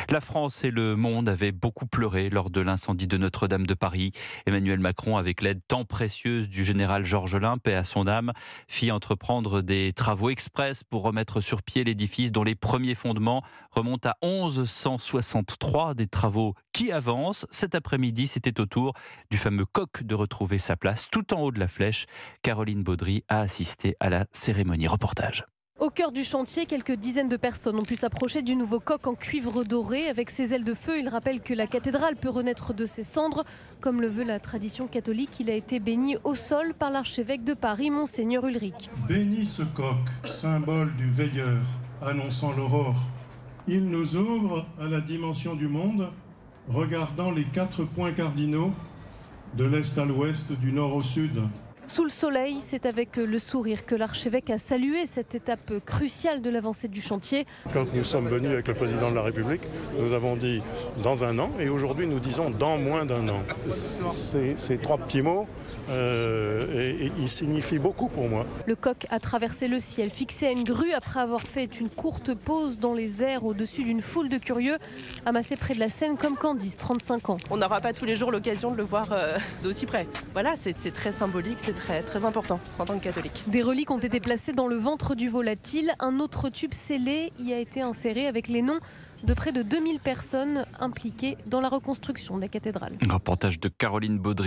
La France et le monde avaient beaucoup pleuré lors de l'incendie de Notre-Dame de Paris. Emmanuel Macron, avec l'aide tant précieuse du général Georges Olympe, paix à son âme, fit entreprendre des travaux express pour remettre sur pied l'édifice dont les premiers fondements remontent à 1163. Des travaux qui avancent. Cet après-midi, c'était au tour du fameux coq de retrouver sa place tout en haut de la flèche. Caroline Baudry a assisté à la cérémonie. Reportage. Au cœur du chantier, quelques dizaines de personnes ont pu s'approcher du nouveau coq en cuivre doré. Avec ses ailes de feu, il rappelle que la cathédrale peut renaître de ses cendres. Comme le veut la tradition catholique, il a été béni au sol par l'archevêque de Paris, Monseigneur Ulrich. Bénis ce coq, symbole du veilleur, annonçant l'aurore. Il nous ouvre à la dimension du monde, regardant les 4 points cardinaux, de l'est à l'ouest, du nord au sud. Sous le soleil, c'est avec le sourire que l'archevêque a salué cette étape cruciale de l'avancée du chantier. Quand nous sommes venus avec le président de la République, nous avons dit dans un an et aujourd'hui nous disons dans moins d'un an. Ces 3 petits mots, et ils signifient beaucoup pour moi. Le coq a traversé le ciel, fixé à une grue après avoir fait une courte pause dans les airs au-dessus d'une foule de curieux amassés près de la Seine comme Candice, 35 ans. On n'aura pas tous les jours l'occasion de le voir d'aussi près. Voilà, c'est très symbolique, c'est très important en tant que catholique. Des reliques ont été placées dans le ventre du volatile. Un autre tube scellé y a été inséré avec les noms de près de 2000 personnes impliquées dans la reconstruction de la cathédrale. Un reportage de Caroline Baudry.